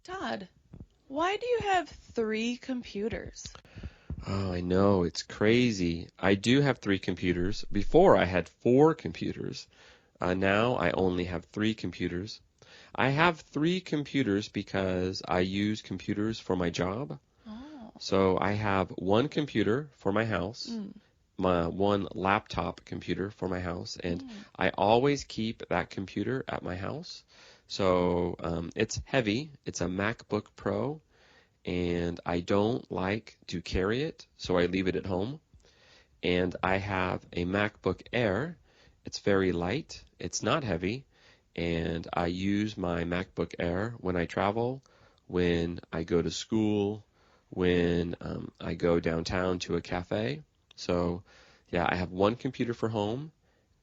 Todd, why do you have 3 computers? Oh, I know, it's crazy. I do have 3 computers. Before I had 4 computers. Now I only have 3 computers. I have 3 computers because I use computers for my job. Oh. So I have one computer for my house, Mm. my one laptop computer for my house, and Mm. I always keep that computer at my house. So it's heavy. It's a MacBook Pro, and I don't like to carry it, so I leave it at home. And I have a MacBook Air. It's very light, it's not heavy, and I use my MacBook Air when I travel, when I go to school, when I go downtown to a cafe. So, yeah, I have one computer for home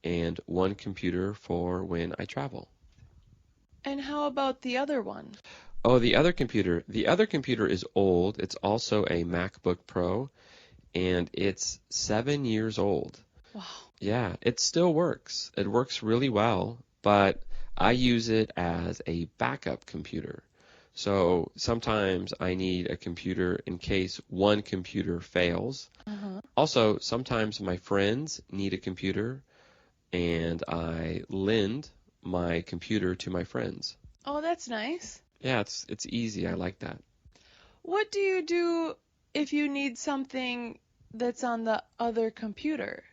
and one computer for when I travel. And how about the other one? Oh, the other computer. The other computer is old. It's also a MacBook Pro, and it's 7 years old. Wow. Yeah, it still works. It works really well, but I use it as a backup computer. So sometimes I need a computer in case one computer fails. Uh-huh. Also, sometimes my friends need a computer and I lend my computer to my friends. Oh, that's nice. Yeah, it's easy. I like that. What do you do if you need something that's on the other computer?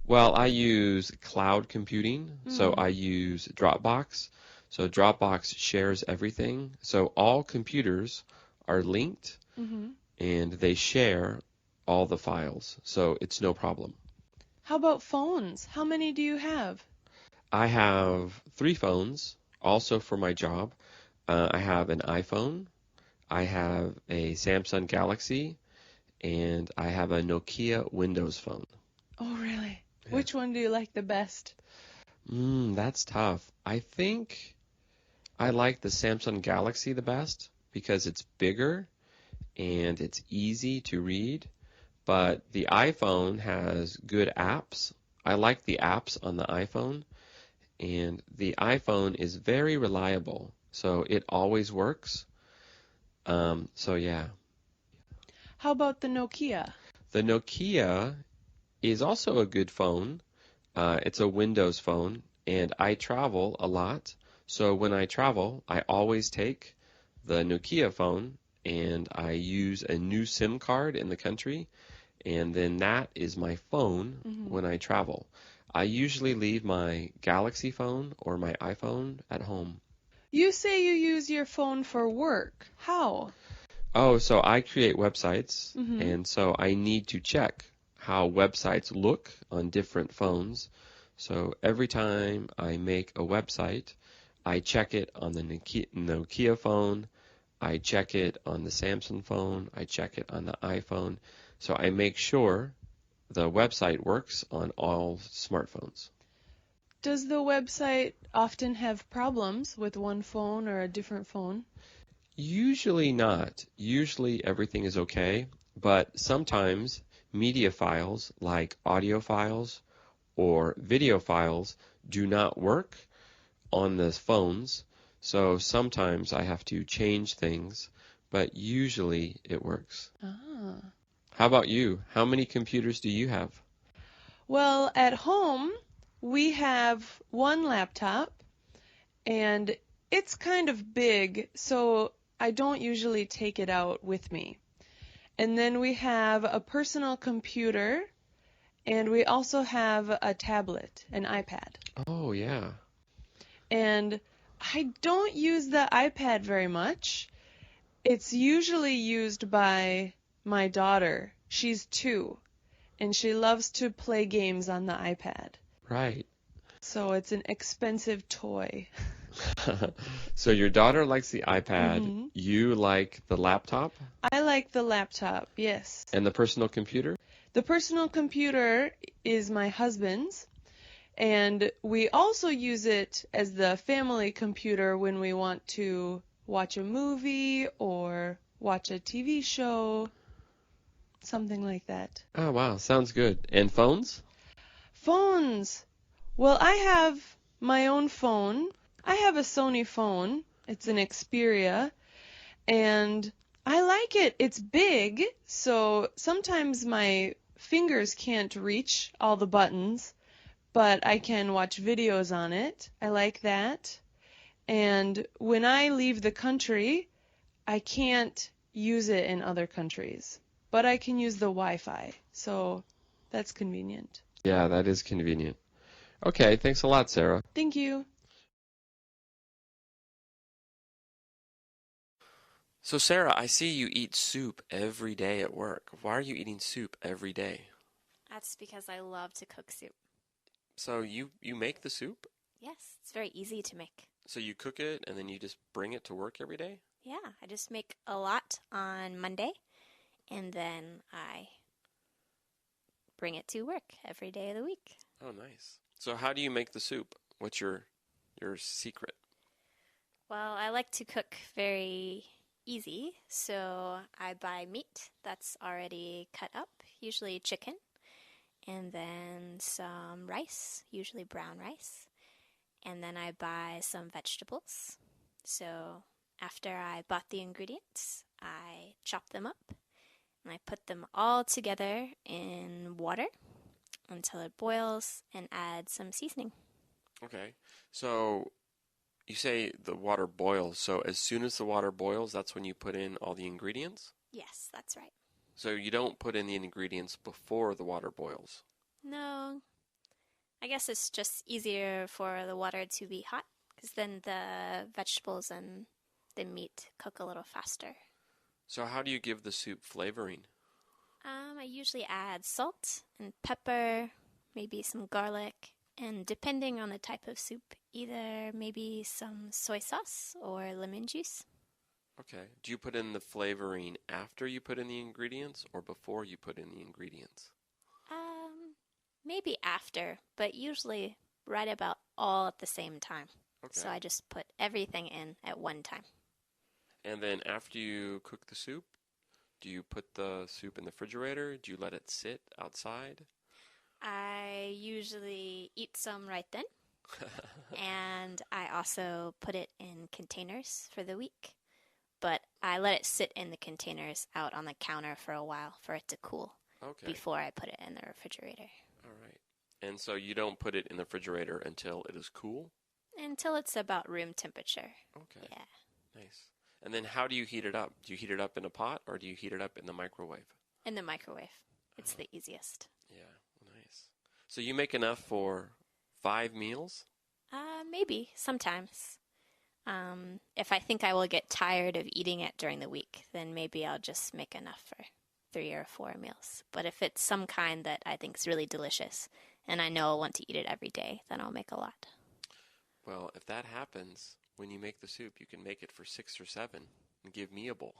Well, I use cloud computing, so Mm. I use Dropbox. So Dropbox shares everything. So all computers are linked Mm-hmm. and they share all the files. So it's no problem. How about phones? How many do you have? I have 3 phones, also for my job. I have an iPhone, I have a Samsung Galaxy, and I have a Nokia Windows phone. Oh, really? Yeah. Which one do you like the best? That's tough. I think I like the Samsung Galaxy the best because it's bigger and it's easy to read, but the iPhone has good apps. I like the apps on the iPhone, and the iPhone is very reliable, so it always works. So yeah, How about the Nokia? the Nokia is also a good phone. It's a Windows phone, and I travel a lot. So when I travel, I always take the Nokia phone and I use a new SIM card in the country, and then that is my phone Mm-hmm. when I travel. I usually leave my Galaxy phone or my iPhone at home. You say you use your phone for work. How? Oh, so I create websites, Mm-hmm. and so I need to check how websites look on different phones. So every time I make a website, I check it on the Nokia phone, I check it on the Samsung phone, I check it on the iPhone. So I make sure the website works on all smartphones. Does the website often have problems with one phone or a different phone? Usually not. Usually everything is okay, but sometimes media files like audio files or video files do not work on the phones, so sometimes I have to change things, but usually it works. Ah. How about you? How many computers do you have? Well, at home, we have one laptop, and it's kind of big, so I don't usually take it out with me. And then we have a personal computer, and we also have a tablet, an iPad. Oh, yeah. And I don't use the iPad very much. It's usually used by my daughter. She's 2, and she loves to play games on the iPad. Right. So it's an expensive toy. So your daughter likes the iPad, hmm you like the laptop I like the laptop, yes. and the personal computer? The personal computer is my husband's, and we also use it as the family computer when we want to watch a movie or watch a TV show, something like that. Oh, wow. Sounds good. And phones? Phones. Well, I have my own phone. I have a Sony phone. It's an Xperia. And I like it. It's big, so sometimes my fingers can't reach all the buttons, but I can watch videos on it. I like that. And when I leave the country, I can't use it in other countries, but I can use the Wi-Fi, so that's convenient. Yeah, that is convenient. Okay, thanks a lot, Sarah. Thank you. So, Sarah, I see you eat soup every day at work. Why are you eating soup every day? That's because I love to cook soup. So you make the soup? Yes, it's very easy to make. So you cook it and then you just bring it to work every day? Yeah, I just make a lot on Monday, and then I bring it to work every day of the week. Oh, nice. So how do you make the soup? What's your secret? Well, I like to cook very easy, so I buy meat that's already cut up, usually chicken, and then some rice, usually brown rice, and then I buy some vegetables. So after I bought the ingredients, I chop them up and I put them all together in water until it boils and add some seasoning. Okay. So you say the water boils. So as soon as the water boils, that's when you put in all the ingredients? Yes, that's right. So you don't put in the ingredients before the water boils? No, I guess it's just easier for the water to be hot because then the vegetables and the meat cook a little faster. So how do you give the soup flavoring? I usually add salt and pepper, maybe some garlic, and depending on the type of soup, either maybe some soy sauce or lemon juice. Okay. Do you put in the flavoring after you put in the ingredients or before you put in the ingredients? Maybe after, but usually right about all at the same time. Okay. So I just put everything in at one time. And then after you cook the soup, do you put the soup in the refrigerator? Do you let it sit outside? I usually eat some right then. And I also put it in containers for the week. But I let it sit in the containers out on the counter for a while for it to cool before I put it in the refrigerator. All right. And so you don't put it in the refrigerator until it is cool? Until it's about room temperature. Okay. Yeah. Nice. And then how do you heat it up? Do you heat it up in a pot or do you heat it up in the microwave? In the microwave. It's the easiest. Yeah, nice. So you make enough for 5 meals? Maybe, sometimes. If I think I will get tired of eating it during the week, then maybe I'll just make enough for 3 or 4 meals. But if it's some kind that I think is really delicious and I know I'll want to eat it every day, then I'll make a lot. Well, if that happens, when you make the soup, you can make it for 6 or 7 and give me a bowl.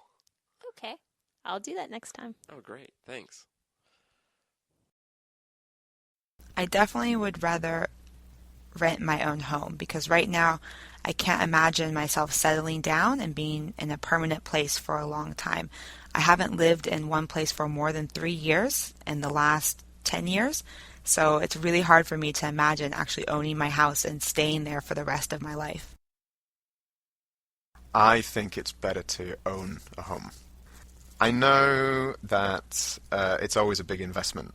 Okay, I'll do that next time. Oh, great. Thanks. I definitely would rather rent my own home because right now I can't imagine myself settling down and being in a permanent place for a long time. I haven't lived in one place for more than 3 years in the last 10 years, so it's really hard for me to imagine actually owning my house and staying there for the rest of my life. I think it's better to own a home. I know that it's always a big investment.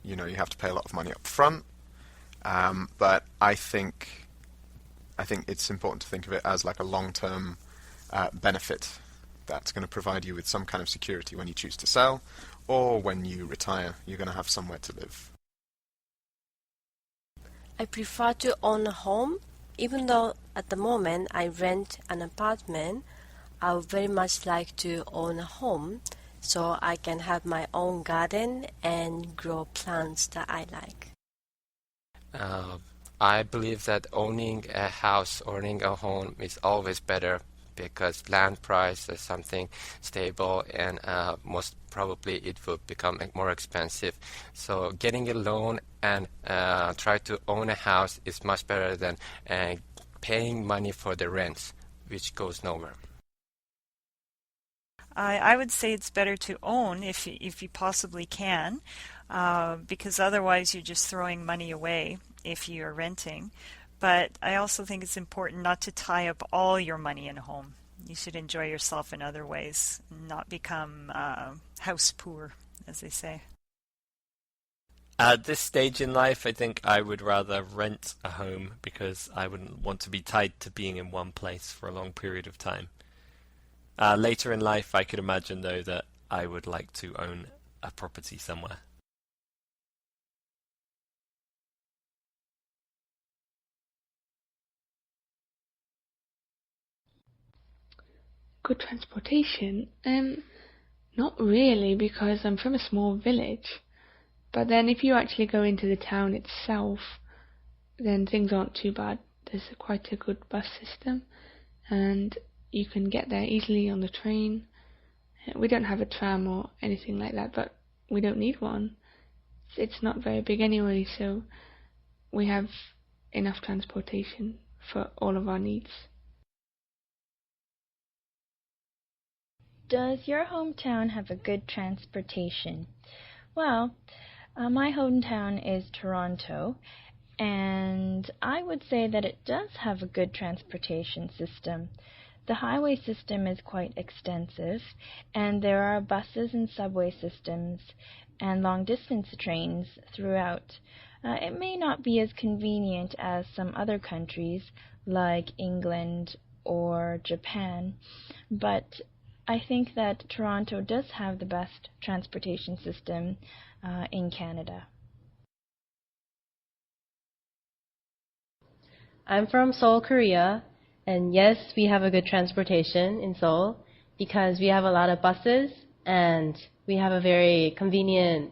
You know, you have to pay a lot of money up front, but I think it's important to think of it as like a long-term benefit that's going to provide you with some kind of security when you choose to sell, or when you retire, you're going to have somewhere to live. I prefer to own a home, even though at the moment I rent an apartment. I would very much like to own a home so I can have my own garden and grow plants that I like. I believe that owning a house, owning a home is always better because land price is something stable and most probably it will become more expensive. So getting a loan and try to own a house is much better than paying money for the rents, which goes nowhere. I would say it's better to own if you possibly can, because otherwise you're just throwing money away if you're renting. But I also think it's important not to tie up all your money in a home. You should enjoy yourself in other ways, not become house poor, as they say. At this stage in life, I think I would rather rent a home because I wouldn't want to be tied to being in one place for a long period of time. Later in life, I could imagine, though, that I would like to own a property somewhere. Good transportation? Not really, because I'm from a small village. But then if you actually go into the town itself, then things aren't too bad. There's quite a good bus system, and you can get there easily on the train. We don't have a tram or anything like that, but we don't need one. It's not very big anyway, so we have enough transportation for all of our needs. Does your hometown have a good transportation? Well, my hometown is Toronto, and I would say that it does have a good transportation system. The highway system is quite extensive, and there are buses and subway systems and long-distance trains throughout. It may not be as convenient as some other countries, like England or Japan, but I think that Toronto does have the best transportation system in Canada. I'm from Seoul, Korea, and yes, we have a good transportation in Seoul because we have a lot of buses and we have a very convenient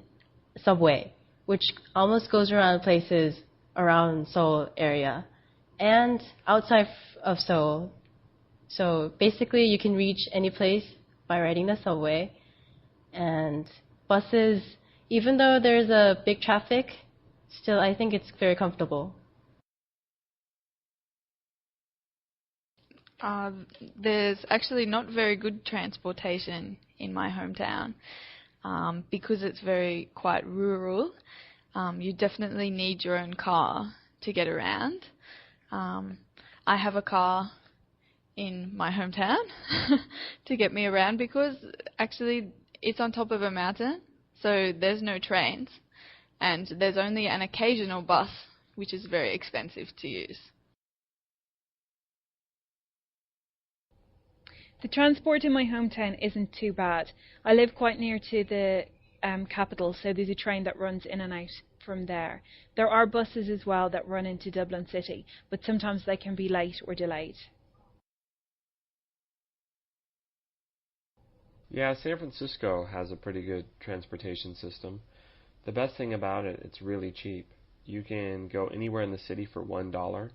subway, which almost goes around places around Seoul area and outside of Seoul. So basically you can reach any place by riding the subway, and buses, even though there's a big traffic, still I think it's very comfortable. There's actually not very good transportation in my hometown because it's quite rural. You definitely need your own car to get around. I have a car in my hometown to get me around because actually it's on top of a mountain, so there's no trains, and there's only an occasional bus, which is very expensive to use. The transport in my hometown isn't too bad. I live quite near to the capital, so there's a train that runs in and out from there. There are buses as well that run into Dublin City, but sometimes they can be late or delayed. Yeah, San Francisco has a pretty good transportation system. The best thing about it, it's really cheap. You can go anywhere in the city for $1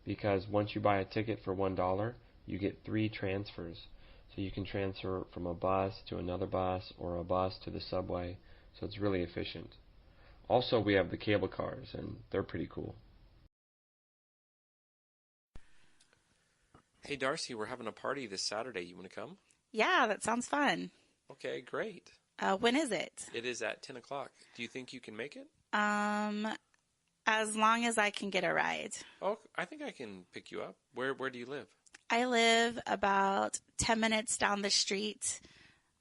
because once you buy a ticket for $1, you get 3 transfers. So you can transfer from a bus to another bus or a bus to the subway, so it's really efficient. Also, we have the cable cars, and they're pretty cool. Hey, Darcy, we're having a party this Saturday. You want to come? Yeah, that sounds fun. Okay, great. When is it? It is at 10 o'clock. Do you think you can make it? As long as I can get a ride. Oh, I think I can pick you up. Where do you live? I live about 10 minutes down the street.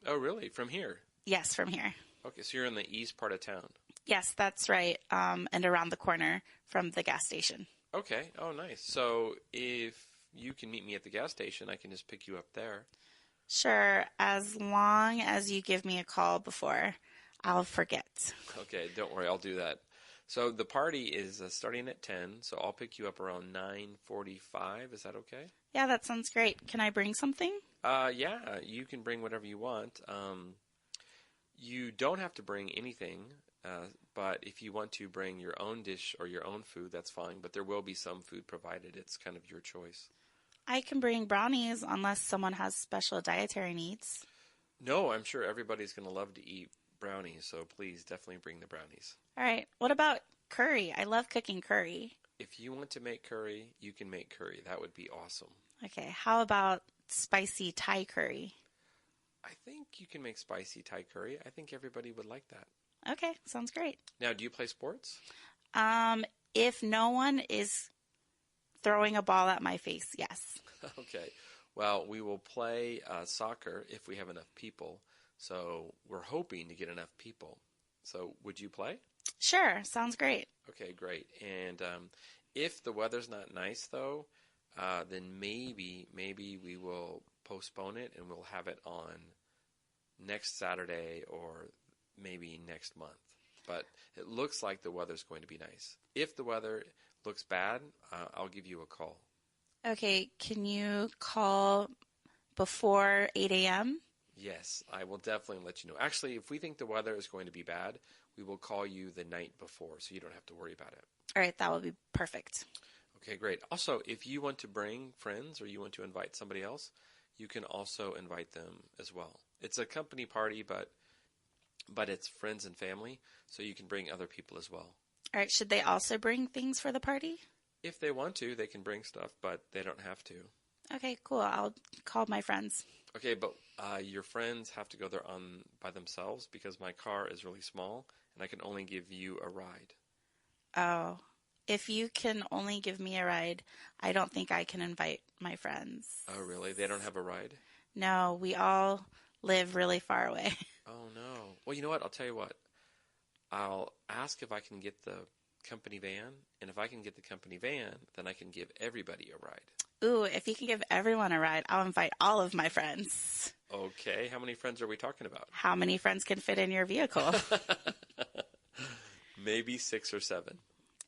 Oh, really? From here? Yes, from here. Okay, so you're in the east part of town. Yes, that's right. And around the corner from the gas station. Okay. Oh, nice. So if you can meet me at the gas station, I can just pick you up there. Sure, as long as you give me a call before, I'll forget. Okay, don't worry, I'll do that. So the party is starting at 10, so I'll pick you up around 9:45. Is that okay? Yeah, that sounds great. Can I bring something? Yeah, you can bring whatever you want. You don't have to bring anything, but if you want to bring your own dish or your own food, that's fine. But there will be some food provided. It's kind of your choice. I can bring brownies unless someone has special dietary needs. No, I'm sure everybody's going to love to eat brownies, so please definitely bring the brownies. All right. What about curry? I love cooking curry. If you want to make curry, you can make curry. That would be awesome. Okay. How about spicy Thai curry? I think you can make spicy Thai curry. I think everybody would like that. Okay. Sounds great. Now, do you play sports? If no one is throwing a ball at my face, yes. Okay. Well, we will play soccer if we have enough people. So we're hoping to get enough people. So would you play? Sure, sounds great. Okay, great. And if the weather's not nice, though, then maybe we will postpone it and we'll have it on next Saturday or maybe next month. But it looks like the weather's going to be nice. If the weather looks bad, I'll give you a call. Okay, can you call before 8 a.m.? Yes, I will definitely let you know. Actually, if we think the weather is going to be bad, we will call you the night before, so you don't have to worry about it. All right, that will be perfect. Okay, great. Also, if you want to bring friends or you want to invite somebody else, you can also invite them as well. It's a company party, but it's friends and family, so you can bring other people as well. All right, should they also bring things for the party? If they want to, they can bring stuff, but they don't have to. Okay, cool. I'll call my friends. Okay, but your friends have to go there by themselves because my car is really small and I can only give you a ride. Oh, if you can only give me a ride, I don't think I can invite my friends. Oh, really? They don't have a ride? No, we all live really far away. Oh, no. Well, you know what? I'll tell you what. I'll ask if I can get the company van, and if I can get the company van, then I can give everybody a ride. Ooh, if you can give everyone a ride, I'll invite all of my friends. Okay, how many friends are we talking about? How many friends can fit in your vehicle? Maybe 6 or 7.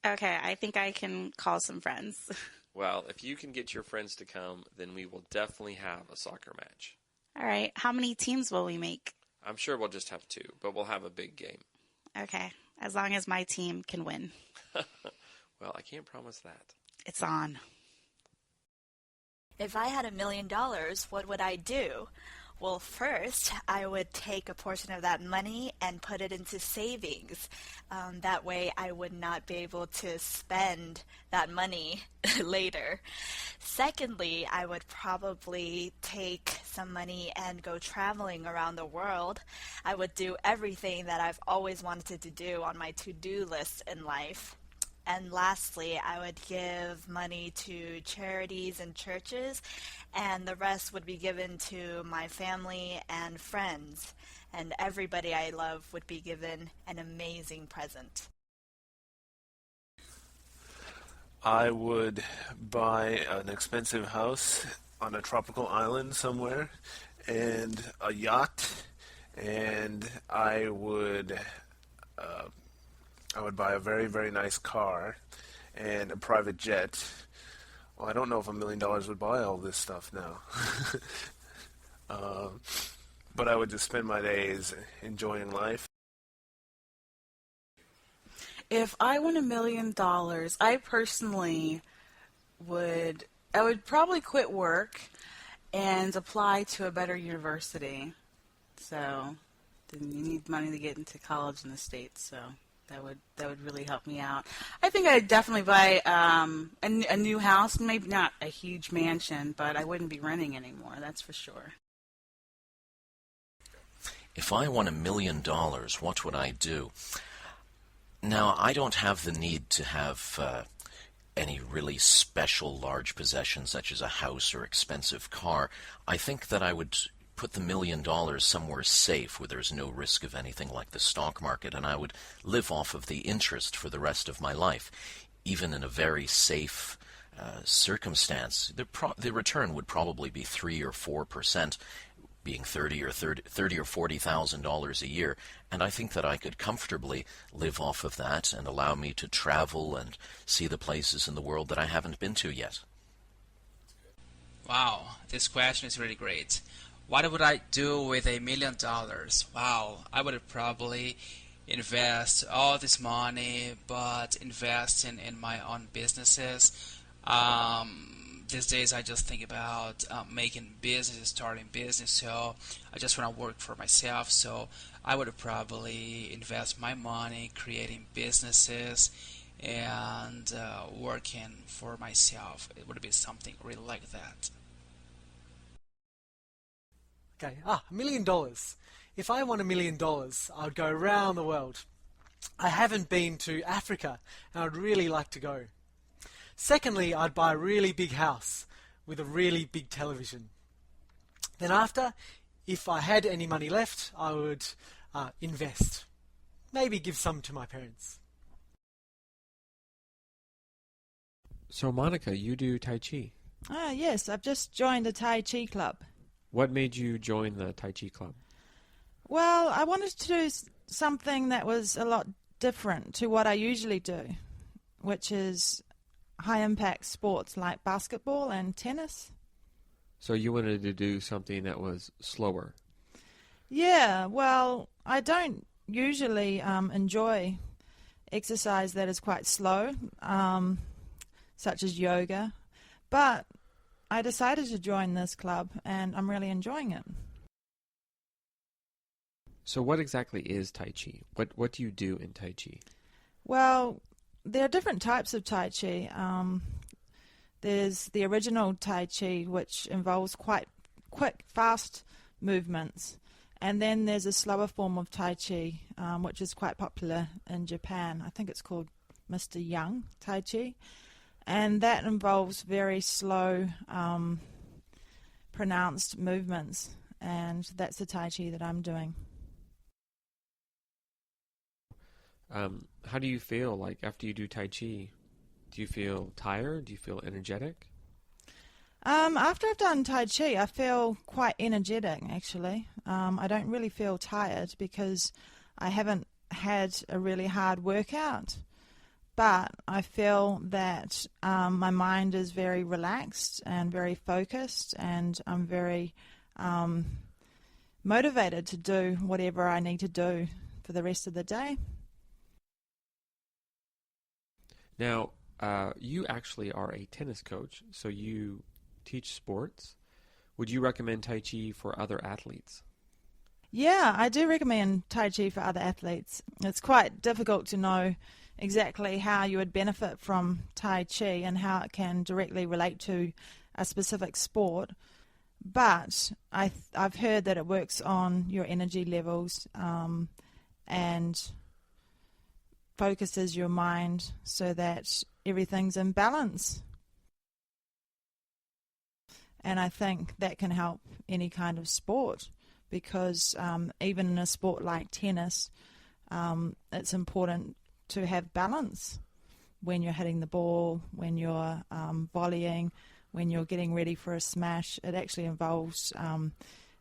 Okay, I think I can call some friends. Well, if you can get your friends to come, then we will definitely have a soccer match. All right, how many teams will we make? I'm sure we'll just have 2, but we'll have a big game. Okay, as long as my team can win. Well, I can't promise that. It's on. If I had $1 million, what would I do? Well, first, I would take a portion of that money and put it into savings. That way, I would not be able to spend that money later. Secondly, I would probably take some money and go traveling around the world. I would do everything that I've always wanted to do on my to-do list in life. And lastly, I would give money to charities and churches, and the rest would be given to my family and friends. And everybody I love would be given an amazing present. I would buy an expensive house on a tropical island somewhere, and a yacht, and I would buy a very, very nice car and a private jet. Well, I don't know if $1 million would buy all this stuff now. But I would just spend my days enjoying life. If I won $1 million, I personally would probably quit work and apply to a better university. So then you need money to get into college in the States, so that would really help me out. I think I'd definitely buy a new house, maybe not a huge mansion, but I wouldn't be renting anymore, that's for sure. If I won $1 million, what would I do? Now, I don't have the need to have any really special large possessions such as a house or expensive car. I think that I would put the $1 million somewhere safe where there's no risk of anything like the stock market, and I would live off of the interest for the rest of my life. Even in a very safe circumstance, the return would probably be 3 or 4%, being $30 or $40,000 a year, and I think that I could comfortably live off of that and allow me to travel and see the places in the world that I haven't been to yet. Wow, this question is really great. What would I do with $1 million? Wow, I would probably invest all this money, but invest in my own businesses. These days I just think about making business, starting business, so I just want to work for myself. So I would probably invest my money creating businesses and working for myself. It would be something really like that. Okay, $1 million. If I won $1 million, I would go around the world. I haven't been to Africa, and I'd really like to go. Secondly, I'd buy a really big house with a really big television. Then after, if I had any money left, I would invest. Maybe give some to my parents. So, Monica, you do Tai Chi. Ah, yes, I've just joined a Tai Chi club. What made you join the Tai Chi club? Well, I wanted to do something that was a lot different to what I usually do, which is high-impact sports like basketball and tennis. So you wanted to do something that was slower. Yeah, well, I don't usually enjoy exercise that is quite slow, such as yoga, but I decided to join this club and I'm really enjoying it. So what exactly is Tai Chi? What do you do in Tai Chi? Well, there are different types of Tai Chi. There's the original Tai Chi, which involves quite quick, fast movements. And then there's a slower form of Tai Chi, which is quite popular in Japan. I think it's called Mr. Young Tai Chi. And that involves very slow, pronounced movements. And that's the Tai Chi that I'm doing. How do you feel like after you do Tai Chi? Do you feel tired? Do you feel energetic? After I've done Tai Chi, I feel quite energetic, actually. I don't really feel tired because I haven't had a really hard workout. But I feel that my mind is very relaxed and very focused, and I'm very motivated to do whatever I need to do for the rest of the day. Now, you actually are a tennis coach, so you teach sports. Would you recommend Tai Chi for other athletes? Yeah, I do recommend Tai Chi for other athletes. It's quite difficult to know exactly how you would benefit from Tai Chi and how it can directly relate to a specific sport. But I've heard that it works on your energy levels and focuses your mind so that everything's in balance. And I think that can help any kind of sport because even in a sport like tennis, it's important to have balance when you're hitting the ball, when you're volleying, when you're getting ready for a smash. It actually involves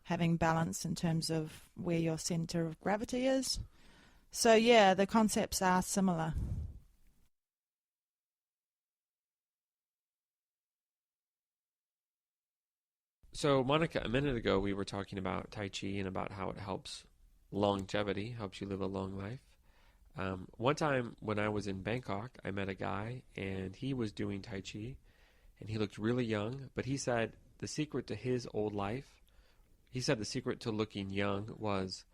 having balance in terms of where your center of gravity is. So yeah, the concepts are similar. So, Monica, a minute ago we were talking about Tai Chi and about how it helps longevity, helps you live a long life. One time when I was in Bangkok, I met a guy and he was doing Tai Chi and he looked really young, but he said the secret to his old life, he said the secret to looking young was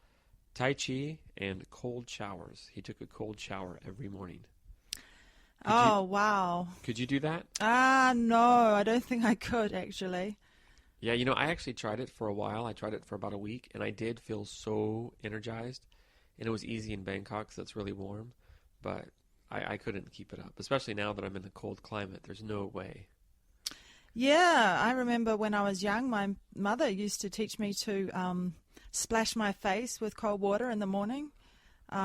Tai Chi and cold showers. He took a cold shower every morning. Wow. Could you do that? No, I don't think I could actually. Yeah, I actually tried it for a while. I tried it for about a week, and I did feel so energized. And it was easy in Bangkok, so it's really warm. But I couldn't keep it up, especially now that I'm in a cold climate. There's no way. Yeah, I remember when I was young, my mother used to teach me to splash my face with cold water in the morning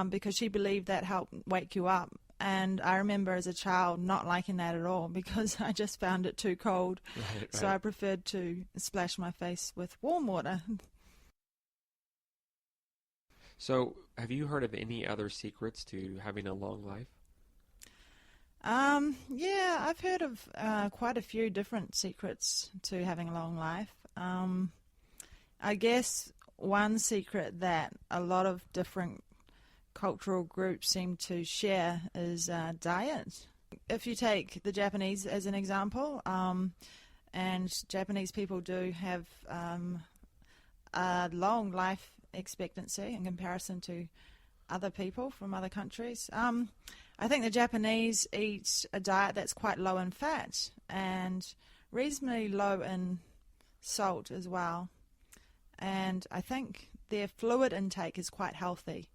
because she believed that helped wake you up. And I remember as a child not liking that at all because I just found it too cold. Right. So I preferred to splash my face with warm water. So, have you heard of any other secrets to having a long life? Yeah, I've heard of quite a few different secrets to having a long life. I guess one secret that a lot of different cultural groups seem to share is diet. If you take the Japanese as an example, and Japanese people do have a long life expectancy in comparison to other people from other countries. I think the Japanese eat a diet that's quite low in fat and reasonably low in salt as well. And I think their fluid intake is quite healthy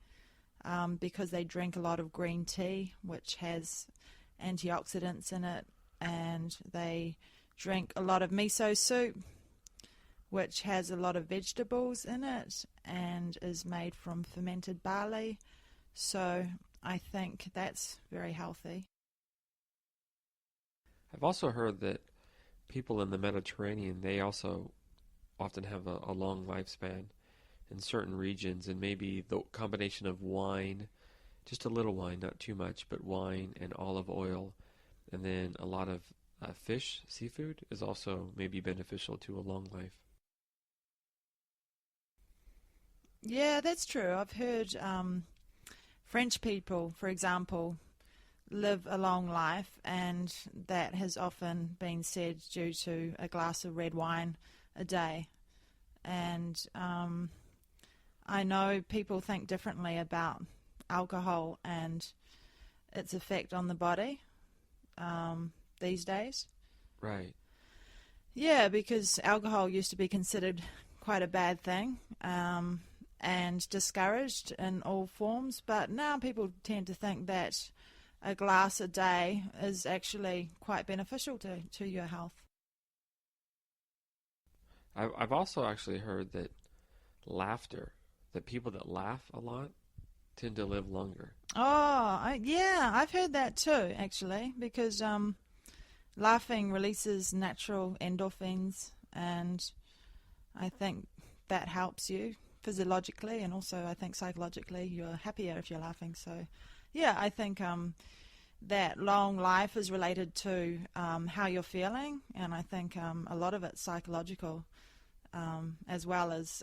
because they drink a lot of green tea, which has antioxidants in it, and they drink a lot of miso soup, which has a lot of vegetables in it and is made from fermented barley. So I think that's very healthy. I've also heard that people in the Mediterranean, they also often have a long lifespan in certain regions, and maybe the combination of wine, just a little wine, not too much, but wine and olive oil, and then a lot of fish, seafood, is also maybe beneficial to a long life. Yeah, that's true. I've heard French people, for example, live a long life, and that has often been said due to a glass of red wine a day. And I know people think differently about alcohol and its effect on the body these days. Right. Yeah, because alcohol used to be considered quite a bad thing and discouraged in all forms, but now people tend to think that a glass a day is actually quite beneficial to your health. I've also actually heard that laughter, that people that laugh a lot tend to live longer. Yeah, I've heard that too, actually, because laughing releases natural endorphins, and I think that helps you physiologically, and also I think psychologically you're happier if you're laughing. So yeah, I think that long life is related to how you're feeling, and I think a lot of it's psychological as well as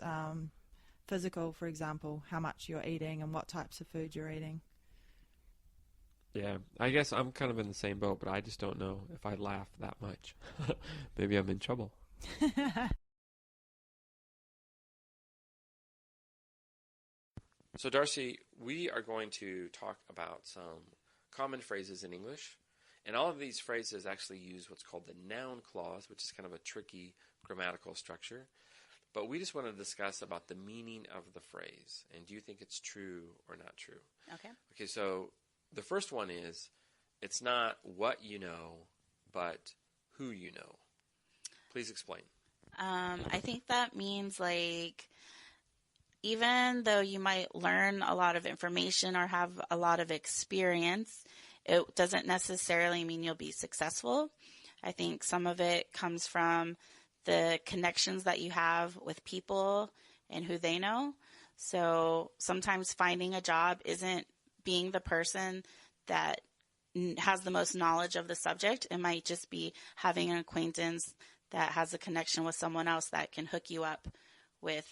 physical, for example, how much you're eating and what types of food you're eating. Yeah, I guess I'm kind of in the same boat, but I just don't know if I laugh that much. Maybe I'm in trouble. So, Darcy, we are going to talk about some common phrases in English. And all of these phrases actually use what's called the noun clause, which is kind of a tricky grammatical structure. But we just want to discuss about the meaning of the phrase. And do you think it's true or not true? Okay. Okay, so the first one is, it's not what you know, but who you know. Please explain. I think that means, like, even though you might learn a lot of information or have a lot of experience, it doesn't necessarily mean you'll be successful. I think some of it comes from the connections that you have with people and who they know. So sometimes finding a job isn't being the person that has the most knowledge of the subject. It might just be having an acquaintance that has a connection with someone else that can hook you up with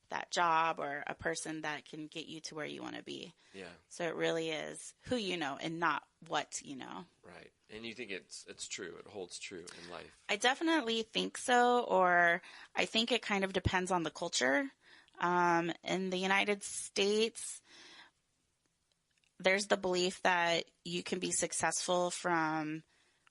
that job, or a person that can get you to where you want to be. Yeah. So it really is who you know and not what you know. Right. And you think it's true, it holds true in life? I definitely think so, or I think it kind of depends on the culture. In the United States, there's the belief that you can be successful from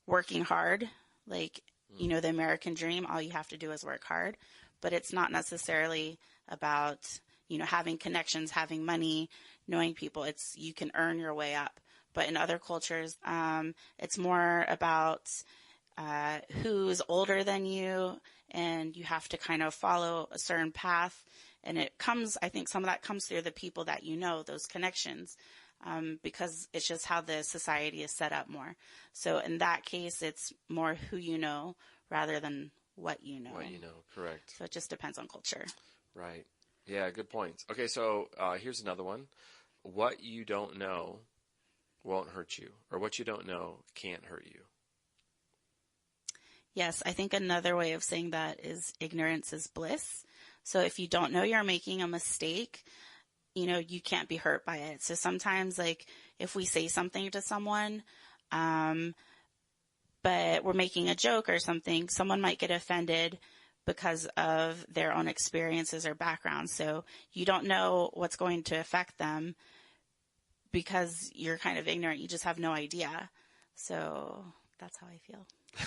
working hard, like, you know, the American dream, all you have to do is work hard. But it's not necessarily about, you know, having connections, having money, knowing people. It's, you can earn your way up. But in other cultures, it's more about who's older than you, and you have to kind of follow a certain path. And it comes, I think some of that comes through the people that you know, those connections, because it's just how the society is set up more. So in that case, it's more who you know rather than what you know. What you know, correct. So it just depends on culture. Right. Yeah, good points. Okay, so here's another one. What you don't know won't hurt you, or what you don't know can't hurt you. Yes, I think another way of saying that is ignorance is bliss. So if you don't know you're making a mistake, you know, you can't be hurt by it. So sometimes, like, if we say something to someone, but we're making a joke or something, someone might get offended because of their own experiences or background. So you don't know what's going to affect them because you're kind of ignorant. You just have no idea. So that's how I feel.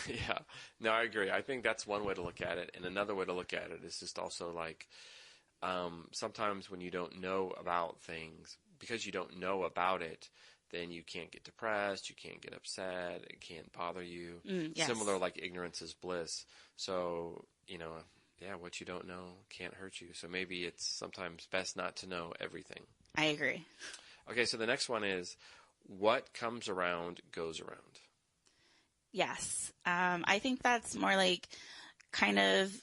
Yeah, no, I agree. I think that's one way to look at it. And another way to look at it is just also like, sometimes when you don't know about things, because you don't know about it, then you can't get depressed, you can't get upset, it can't bother you. Yes. Similar, like ignorance is bliss. So, you know, Yeah, what you don't know can't hurt you. So maybe it's sometimes best not to know everything. I agree. Okay, so the next one is, what comes around goes around. Yes. I think that's more like kind of,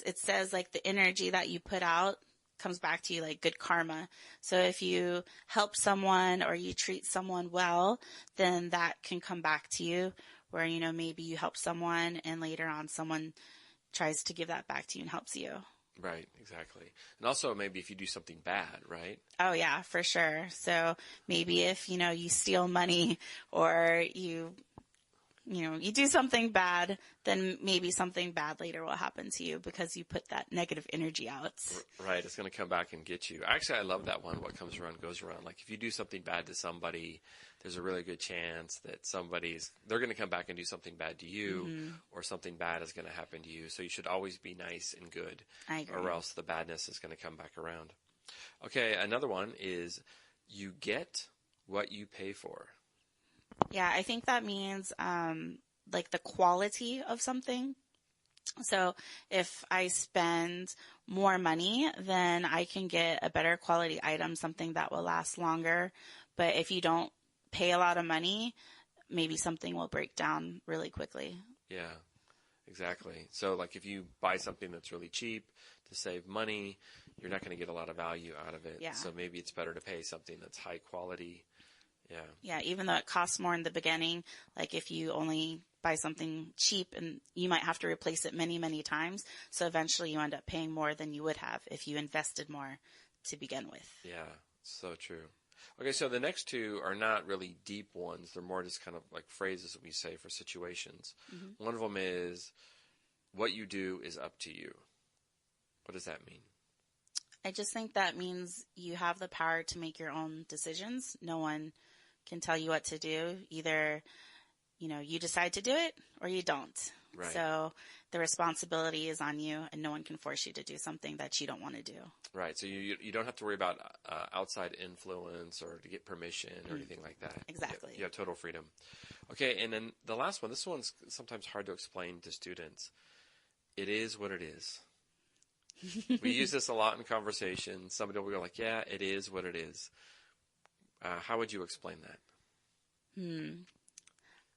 it says like the energy that you put out comes back to you, like good karma. So if you help someone or you treat someone well, then that can come back to you, where, you know, maybe you help someone and later on someone tries to give that back to you and helps you. Right, exactly. And also maybe if you do something bad, right? Oh yeah, for sure. So maybe if, you know, you steal money or you do something bad, then maybe something bad later will happen to you because you put that negative energy out. Right, it's going to come back and get you. Actually, I love that one, what comes around goes around. Like if you do something bad to somebody, there's a really good chance that they're going to come back and do something bad to you, or something bad is going to happen to you. So you should always be nice and good, I agree. or else the badness is going to come back around. Okay, another one is, you get what you pay for. Yeah, I think that means like the quality of something. So if I spend more money, then I can get a better quality item, something that will last longer. But if you don't pay a lot of money, maybe something will break down really quickly. Yeah, exactly. So like if you buy something that's really cheap to save money, you're not going to get a lot of value out of it. Yeah. So maybe it's better to pay something that's high quality. Yeah. Yeah, even though it costs more in the beginning, like if you only buy something cheap, and you might have to replace it many, many times. So eventually you end up paying more than you would have if you invested more to begin with. Yeah, so true. Okay, so the next two are not really deep ones. They're more just kind of like phrases that we say for situations. Mm-hmm. One of them is, what you do is up to you. What does that mean? I just think that means you have the power to make your own decisions. No one can tell you what to do. Either, you decide to do it or you don't. Right. So the responsibility is on you, and no one can force you to do something that you don't want to do. Right. So you don't have to worry about outside influence or to get permission or anything like that. Exactly. You have total freedom. Okay, and then the last one, this one's sometimes hard to explain to students. It is what it is. We use this a lot in conversation. Somebody will go like, yeah, it is what it is. How would you explain that?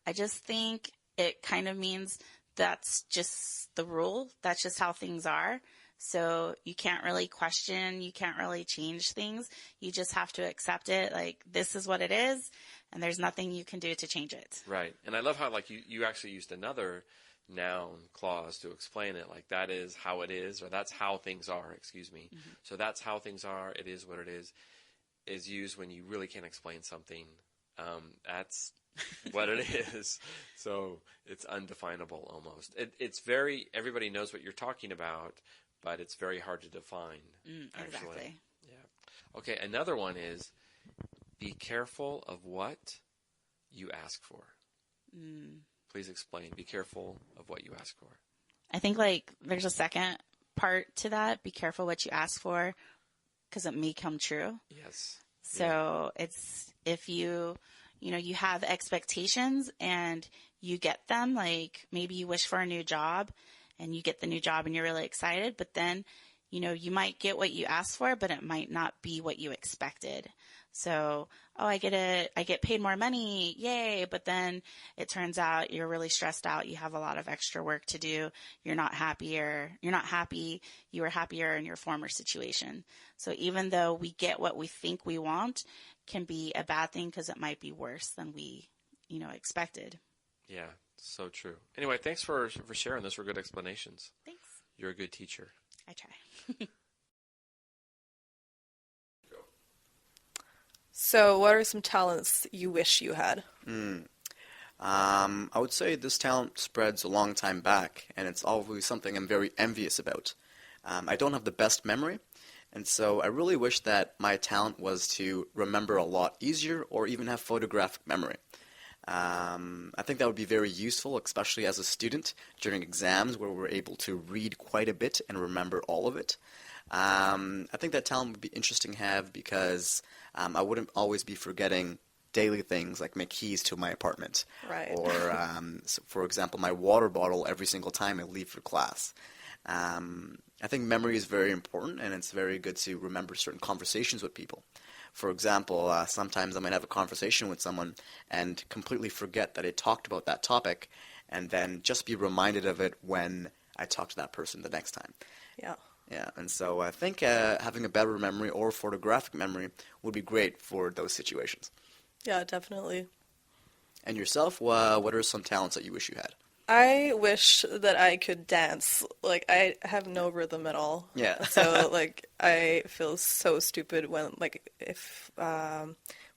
I just think it kind of means that's just the rule. That's just how things are. So you can't really question. You can't really change things. You just have to accept it. Like, this is what it is, and there's nothing you can do to change it. Right. And I love how you actually used another noun clause to explain it. Like, that is how it is, or that's how things are, excuse me. Mm-hmm. So that's how things are. It is what it is used when you really can't explain something. That's what it is. So it's undefinable almost. Everybody knows what you're talking about, but it's very hard to define. Actually. Exactly. Yeah. Okay, another one is, be careful of what you ask for. Please explain. Be careful of what you ask for. I think there's a second part to that. Be careful what you ask for, because it may come true. Yes. So it's, if you have expectations and you get them, like maybe you wish for a new job and you get the new job and you're really excited, but then, you might get what you asked for, but it might not be what you expected. So, I get paid more money, yay, but then it turns out you're really stressed out. You have a lot of extra work to do. You're not happy. You were happier in your former situation. So even though we get what we think we want, can be a bad thing because it might be worse than we, expected. Yeah, so true. Anyway, thanks for sharing. Those were good explanations. Thanks. You're a good teacher. I try. So, what are some talents you wish you had? I would say this talent spreads a long time back, and it's always something I'm very envious about. I don't have the best memory, and so I really wish that my talent was to remember a lot easier or even have photographic memory. I think that would be very useful, especially as a student during exams where we're able to read quite a bit and remember all of it. I think that talent would be interesting to have because I wouldn't always be forgetting daily things like my keys to my apartment. Right. Or, so for example, my water bottle every single time I leave for class. I think memory is very important, and it's very good to remember certain conversations with people. For example, sometimes I might have a conversation with someone and completely forget that I talked about that topic, and then just be reminded of it when I talk to that person the next time. Yeah. Yeah, and so I think having a better memory or photographic memory would be great for those situations. Yeah, definitely. And yourself, what are some talents that you wish you had? I wish that I could dance. Like, I have no rhythm at all. Yeah. So, like, I feel so stupid when, like, if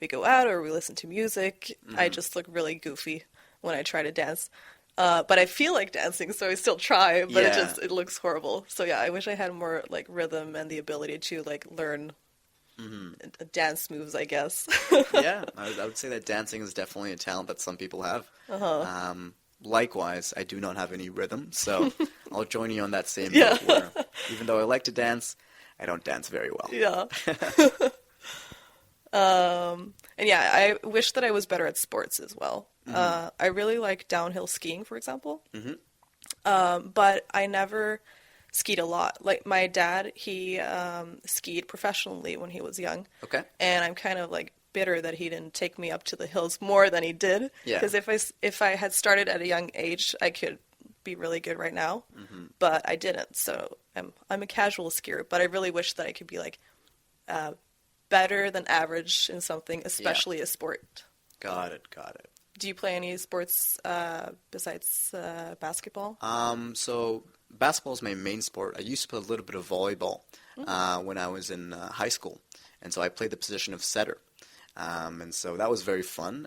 we go out or we listen to music, I just look really goofy when I try to dance. But I feel like dancing, so I still try, but it looks horrible. So, yeah, I wish I had more, like, rhythm and the ability to, like, learn dance moves, I guess. Yeah, I would say that dancing is definitely a talent that some people have. Likewise, I do not have any rhythm, so I'll join you on that same boat where even though I like to dance, I don't dance very well. Yeah. And yeah, I wish that I was better at sports as well. I really like downhill skiing, for example. But I never skied a lot. Like, my dad, he skied professionally when he was young. Okay. And I'm kind of, like, bitter that he didn't take me up to the hills more than he did. Yeah. Because if I had started at a young age, I could be really good right now. But I didn't. So I'm a casual skier, but I really wish that I could be, like, better than average in something, especially a sport. Got it. Do you play any sports besides basketball? So basketball is my main sport. I used to play a little bit of volleyball when I was in high school, and so I played the position of setter. And so that was very fun.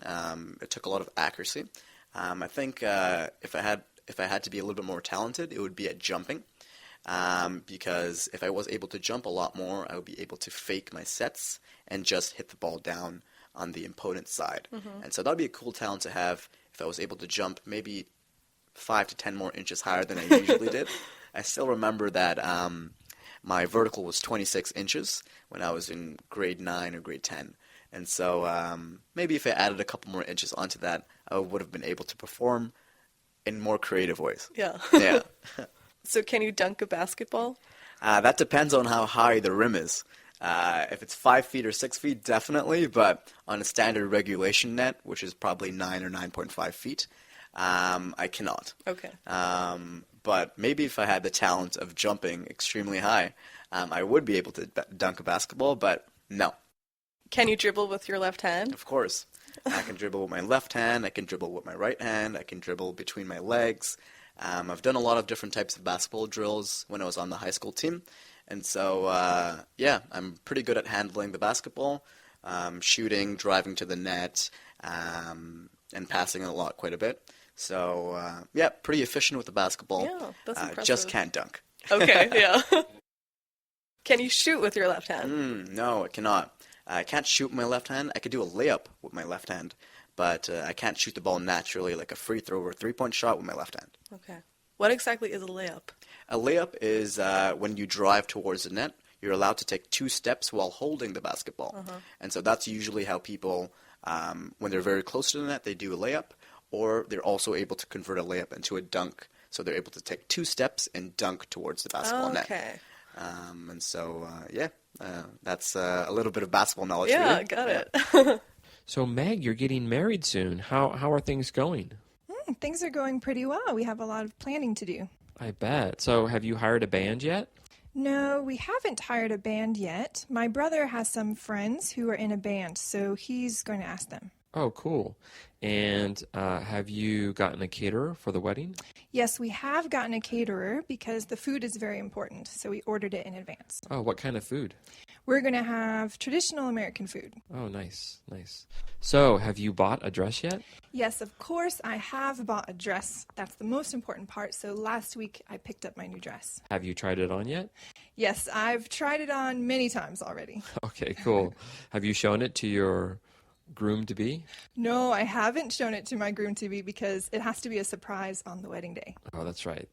It took a lot of accuracy. I think if I had to be a little bit more talented, it would be at jumping. Because if I was able to jump a lot more, I would be able to fake my sets and just hit the ball down on the opponent's side. And so that would be a cool talent to have if I was able to jump maybe 5 to 10 more inches higher than I usually did. I still remember that my vertical was 26 inches when I was in grade 9 or grade 10. And so maybe if I added a couple more inches onto that, I would have been able to perform in more creative ways. Yeah. Yeah. So can you dunk a basketball? That depends on how high the rim is. If it's 5 feet or 6 feet, definitely, but on a standard regulation net, which is probably 9 or 9.5 feet, I cannot. Okay. But maybe if I had the talent of jumping extremely high, I would be able to dunk a basketball, but no. Can you dribble with your left hand? Of course. I can dribble with my left hand, I can dribble with my right hand, I can dribble between my legs. I've done a lot of different types of basketball drills when I was on the high school team. And so, I'm pretty good at handling the basketball, shooting, driving to the net, and passing it a lot, quite a bit. So, pretty efficient with the basketball. Yeah, that's impressive. Just can't dunk. Okay, yeah. Can you shoot with your left hand? No, I cannot. I can't shoot with my left hand. I could do a layup with my left hand, but I can't shoot the ball naturally like a free throw or a three-point shot with my left hand. Okay. What exactly is a layup? A layup is when you drive towards the net, you're allowed to take 2 steps while holding the basketball. And so that's usually how people, when they're very close to the net, they do a layup, or they're also able to convert a layup into a dunk. So they're able to take 2 steps and dunk towards the basketball net. Okay. And so, that's a little bit of basketball knowledge for you. Yeah, got it. So, Meg, you're getting married soon. How are things going? Things are going pretty well. We have a lot of planning to do. I bet. So, have you hired a band yet? No, we haven't hired a band yet. My brother has some friends who are in a band, so he's going to ask them. Oh, cool. And have you gotten a caterer for the wedding? Yes, we have gotten a caterer because the food is very important, so we ordered it in advance. Oh, what kind of food? We're going to have traditional American food. Oh, nice. So, have you bought a dress yet? Yes, of course, I have bought a dress. That's the most important part. So last week, I picked up my new dress. Have you tried it on yet? Yes, I've tried it on many times already. Okay, cool. Have you shown it to your groom-to-be? No, I haven't shown it to my groom-to-be because it has to be a surprise on the wedding day. Oh, that's right.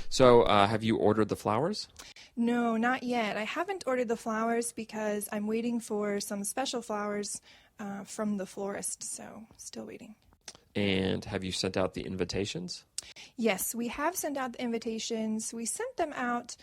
So, have you ordered the flowers? No, not yet. I haven't ordered the flowers because I'm waiting for some special flowers from the florist, so still waiting. And have you sent out the invitations? Yes, we have sent out the invitations. We sent them out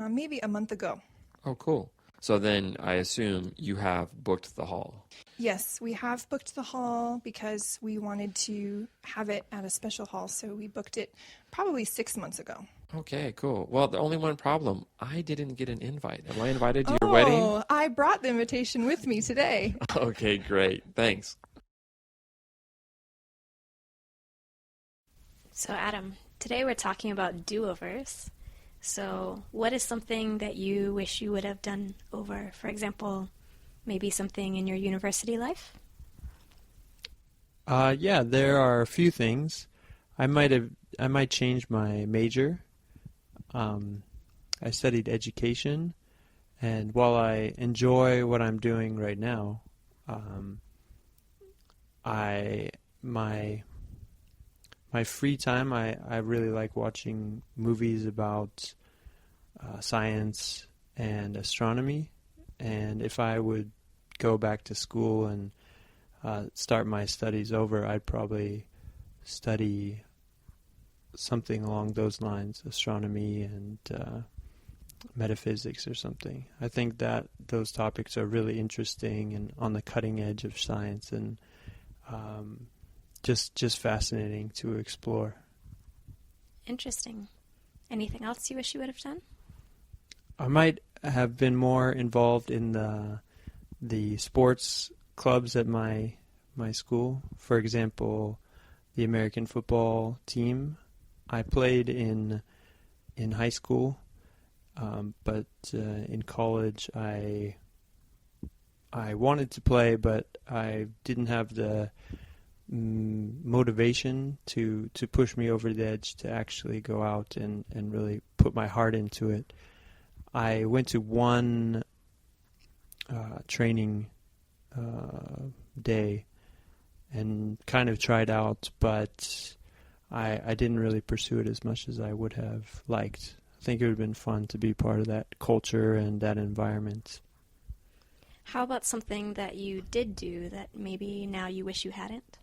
maybe a month ago. Oh, cool. So then I assume you have booked the hall. Yes, we have booked the hall because we wanted to have it at a special hall, so we booked it probably 6 months ago. Okay, cool. Well, the only one problem, I didn't get an invite. Am I invited to your wedding? Oh, I brought the invitation with me today. Okay, great. Thanks. So, Adam, today we're talking about do-overs. So, what is something that you wish you would have done over? For example, maybe something in your university life? Yeah, there are a few things. I might change my major. I studied education, and while I enjoy what I'm doing right now, my free time, I really like watching movies about science and astronomy. And if I would go back to school and start my studies over, I'd probably study something along those lines, astronomy and metaphysics or something. I think that those topics are really interesting and on the cutting edge of science, and just fascinating to explore. Interesting. Anything else you wish you would have done? I might have been more involved in the sports clubs at my school. For example, the American football team. I played in high school, but in college I wanted to play, but I didn't have the motivation to push me over the edge to actually go out and really put my heart into it. I went to one training day and kind of tried out, but I didn't really pursue it as much as I would have liked. I think it would have been fun to be part of that culture and that environment. How about something that you did do that maybe now you wish you hadn't?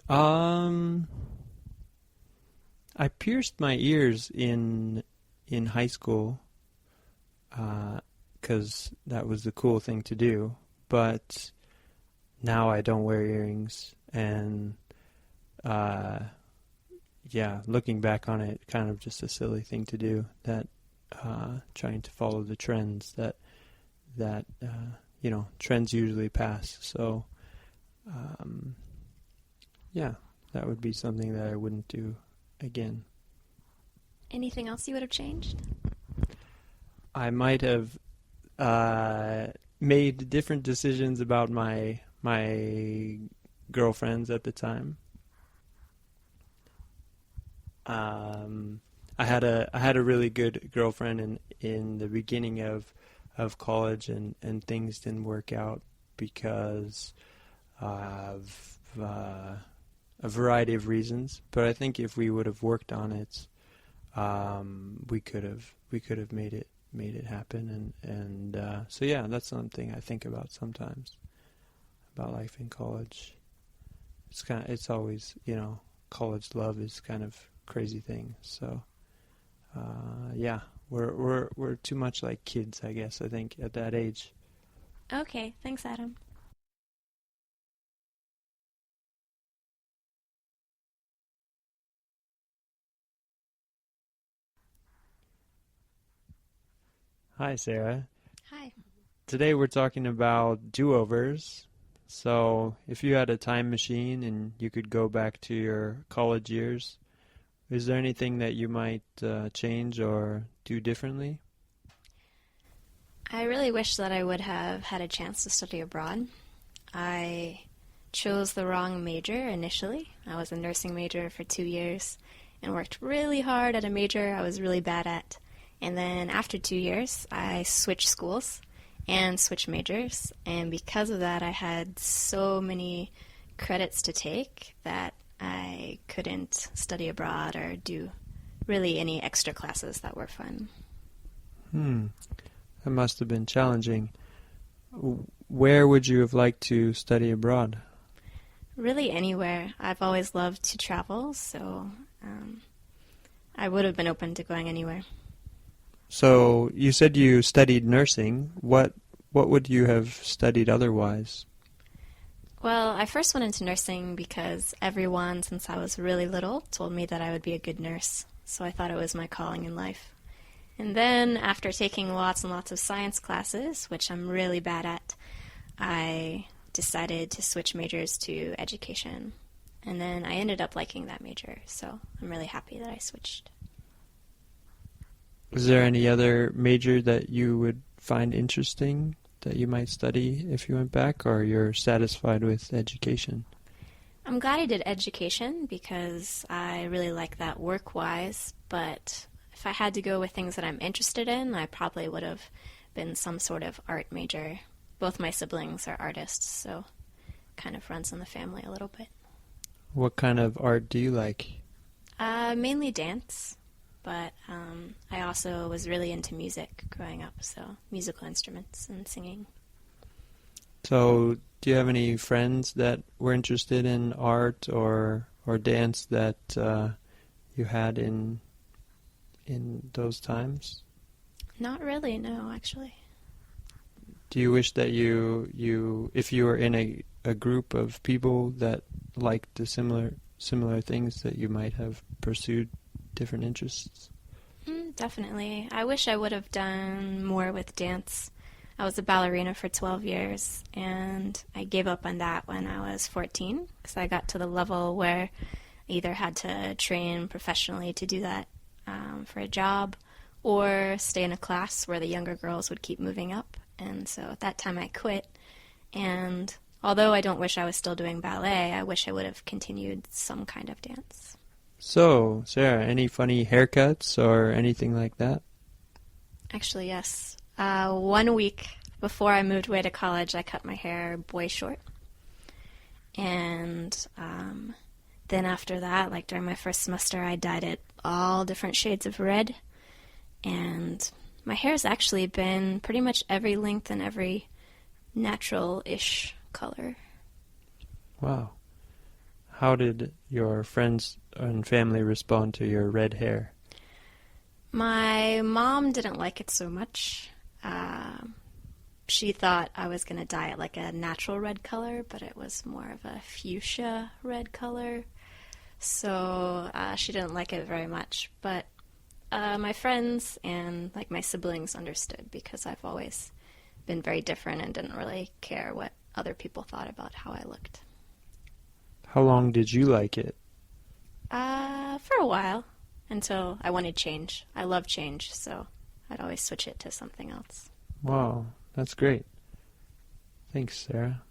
I pierced my ears in high school because that was the cool thing to do, but now I don't wear earrings, and looking back on it, kind of just a silly thing to do, that trying to follow the trends that trends usually pass. So that would be something that I wouldn't do again. Anything else you would have changed? I might have made different decisions about my girlfriends at the time. I had a really good girlfriend in the beginning of college, and things didn't work out because of a variety of reasons. But I think if we would have worked on it, we could have made it happen. And so yeah, that's something I think about sometimes, about life in college. It's always, college love is kind of crazy thing. So we're too much like kids, I guess, I think, at that age. Okay, thanks, Adam. Hi, Sarah. Hi. Today we're talking about do-overs. So if you had a time machine and you could go back to your college years, is there anything that you might change or do differently? I really wish that I would have had a chance to study abroad. I chose the wrong major initially. I was a nursing major for 2 years and worked really hard at a major I was really bad at. And then after 2 years, I switched schools and switched majors. And because of that, I had so many credits to take that I couldn't study abroad or do really any extra classes that were fun. That must have been challenging. Where would you have liked to study abroad? Really anywhere. I've always loved to travel, so I would have been open to going anywhere. So you said you studied nursing. What would you have studied otherwise? Well, I first went into nursing because everyone, since I was really little, told me that I would be a good nurse. So I thought it was my calling in life. And then, after taking lots and lots of science classes, which I'm really bad at, I decided to switch majors to education. And then I ended up liking that major, so I'm really happy that I switched. Is there any other major that you would find interesting that you might study if you went back, or you're satisfied with education? I'm glad I did education because I really like that work-wise, but if I had to go with things that I'm interested in, I probably would have been some sort of art major. Both my siblings are artists, so it kind of runs in the family a little bit. What kind of art do you like? Mainly dance, but I also was really into music growing up, so musical instruments and singing. So do you have any friends that were interested in art or dance that you had in those times? Not really, no, actually. Do you wish that you if you were in a group of people that liked the similar things, that you might have pursued different interests? Definitely. I wish I would have done more with dance. I was a ballerina for 12 years, and I gave up on that when I was 14 because I got to the level where I either had to train professionally to do that for a job or stay in a class where the younger girls would keep moving up. And so at that time I quit. And although I don't wish I was still doing ballet, I wish I would have continued some kind of dance. So, Sarah, any funny haircuts or anything like that? Actually, yes. 1 week before I moved away to college, I cut my hair boy short. And then after that, like during my first semester, I dyed it all different shades of red. And my hair's actually been pretty much every length and every natural-ish color. Wow. How did your friends and family respond to your red hair? My mom didn't like it so much. She thought I was going to dye it like a natural red color, but it was more of a fuchsia red color. So she didn't like it very much. But my friends and like my siblings understood because I've always been very different and didn't really care what other people thought about how I looked. How long did you like it? For a while, until I wanted change. I love change, so I'd always switch it to something else. Wow, that's great. Thanks, Sarah.